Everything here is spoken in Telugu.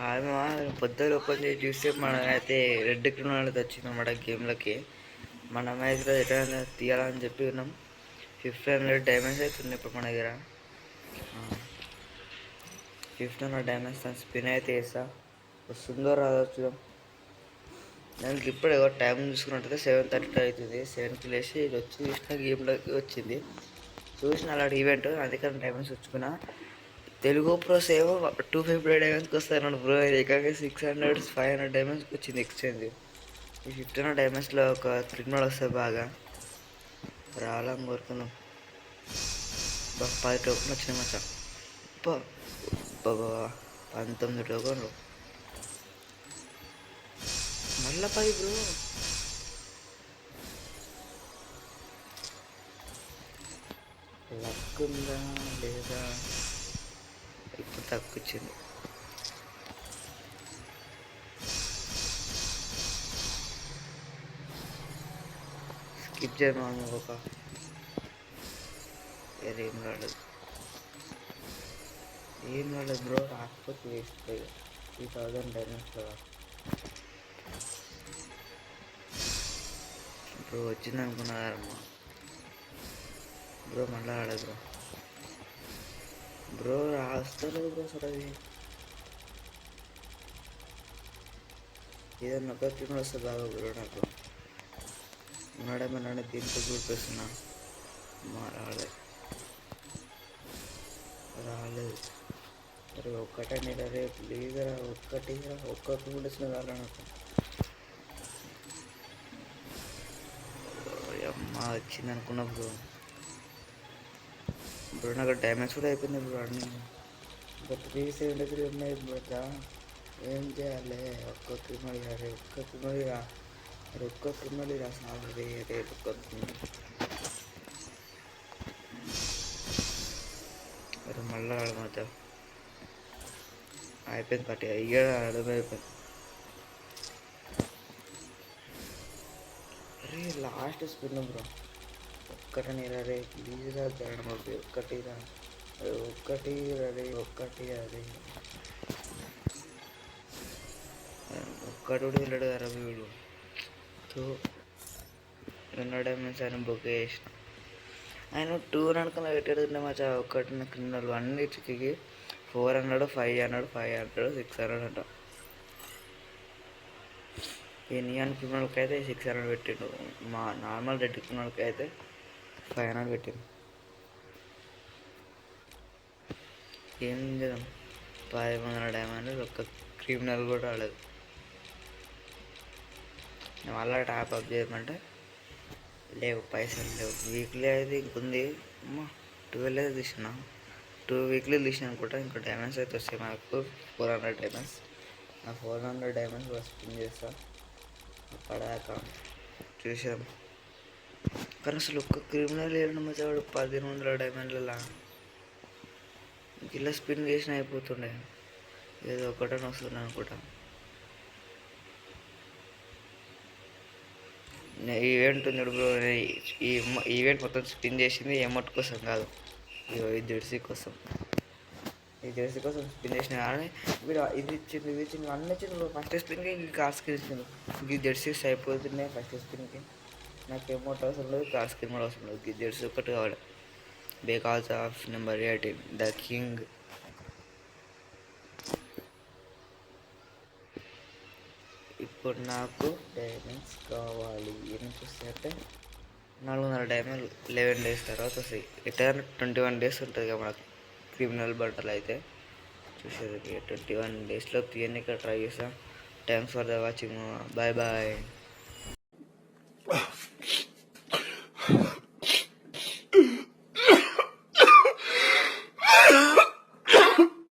ఆమె పొద్దున ఓపెన్ చేసి చూస్తే మనమైతే రెడ్ క్రిమినల్ వచ్చింది అన్నమాట గేమ్లకి. మనమైతే ఎట్లా తీయాలని చెప్పి ఉన్నాం. 1500 డైమండ్స్ అవుతుంది ఇప్పుడు మన దగ్గర. 1500 డైమండ్స్ స్పిన్ అయితే వేస్తా, వస్తుందో రాదో చూద్దాం. దానికి ఇప్పుడు టైం చూసుకున్నట్టయితే 7:30 అవుతుంది. 7కి లేచి ఇది వచ్చి చూసిన గేమ్లోకి వచ్చింది, చూసిన అలాంటి ఈవెంట్, అందుకని డైమండ్స్ వచ్చుకున్నా. తెలుగు ప్రోస్ ఏమో 250 డైమండ్స్కి వస్తాను బ్రో, ఏకంగా 600 500 డైమండ్స్కి వచ్చింది ఎక్స్చేంజ్. ఈ 1500 డైమండ్స్లో ఒక క్రిమినల్ వస్తే బాగా రావాలని కోరుకున్నాం. 10 టోకన్లు వచ్చినాయి మచ్చా. బాబా 19 టోకన్లు మళ్ళా 10 బ్రో. లక్ ఉందా లేదా, ఇప్పుడు తక్కువ వచ్చింది. స్కిప్ చేయను ఒక ఏం రాలేదు, ఏం రాలేదు బ్రో. రాకపోతే వేస్ట్ 3000 డైమండ్స్లో బ్రో వచ్చింది అనుకున్నారమ్మా బ్రో. మళ్ళీ రాలేదు బ్రో. బ్రో రాస్తలేదు బ్రో అసలు. అది ఏదన్నా ఒక క్రిమినల్ వస్తే బాగా బ్రో. నాకు ఉన్నాడేమన్నా దీంతో చూపిస్తున్నా, రాలేదు రాలేదు. అరే ఒక్కటని రే ప్లీజ్ రా, ఒక్క క్రిమినల్ వచ్చిన కాదు నాకు. అమ్మ వచ్చింది అనుకున్నా బ్రో. బ్రో నాకు డ్యామేజ్ కూడా అయిపోయింది బ్రో అన్నీ. ఇంకా 373 ఉన్నాయి బ్రో. ఏం చేయాలి? ఒక్క క్రిమినల్ రే, ఒక్క క్రిమినల్ రా, ఒక్క క్రిమినల్ రా సాగు రే, ఒక్క అరే మళ్ళీ ఆడమాట అయిపోయింది. పట్టి అయ్యా ఆడమే అయిపోయింది. అరే లాస్ట్ స్పిన్ బ్రో, ఒక్కటని రే ప్లీజ్ రా జరగడం. ఒక్కటి రా, ఒక్కటి రే, ఒక్కటి అదే ఒక్కటి కూడా వెళ్ళాడు కదా వీడు. డైమండ్స్ ఆయన బుక్ చేసిన. ఆయన 2 అనుకున్న పెట్టేది మచ్చా. ఒకటి క్రిమినల్ అన్నిటికి 400 500 500 600 అంట. ఈ నియాన్ క్రిమినల్కి అయితే 600 పెట్టిండు. మా నార్మల్ రెడ్ క్రిమినల్కి అయితే 500 పెట్టిండు. ఏం చేద్దాం, 500 డైమండ్ ఒక్క క్రిమినల్ కూడా రాలేదు. మళ్ళీ టాప్ అప్ చేయమంటే లేవు, పైసలు లేవు. వీక్లీ అయితే ఇంకుంది అమ్మ. 12 అయితే తీసిన, 2 వీక్లీ తీసిన అనుకుంటా. ఇంకా డైమండ్స్ అయితే వస్తాయి మనకు 400 డైమండ్స్. ఆ 400 డైమండ్స్ స్పిన్ చేస్తా అప్పటిదాకా చూసాం. కానీ అసలు ఒక్క క్రిమినల్ వెళ్ళడం వచ్చాడు 1500 డైమండ్లలో. ఇలా స్పిన్ చేసిన అయిపోతుండే, ఏదో ఒకటని వస్తుంది అనుకుంటా. ఈవెంట్ ఉంది బ్రో. ఈ ఈవెంట్ మొత్తం స్పిన్ చేసింది ఎమౌంట్ కోసం కాదు, ఈ జెర్సీ కోసం. ఈ జెర్సీ కోసం స్పిన్ చేసిన కానీ వీడు ఇది ఇచ్చింది ఇది ఇచ్చింది అన్నీ ఇచ్చింది. ఫస్ట్ స్పిన్కి ఇంక కార్ స్క్రీన్ ఇచ్చింది. ఈ జెర్సీస్ అయిపోతున్నాయి ఫస్ట్ స్పిన్కి. నాకు ఎమౌంట్ అవసరం లేదు, కార్ స్క్రీన్ కూడా అవసరం లేదు. ఈ జెర్సీ ఒకటి కావాలి. Because of number 18 the king. ఇప్పుడు నాకు డైమండ్స్ కావాలి. ఏం చూస్తే 400 డైమండ్ 11 డేస్ తర్వాత వస్తాయి. రిటర్న్ 21 డేస్ ఉంటుంది కదా మనకు క్రిమినల్ బట్టలు అయితే. చూసేది 21 డేస్లో తీయడానికి ట్రై చేస్తాం. Thanks for the watching. Bye bye.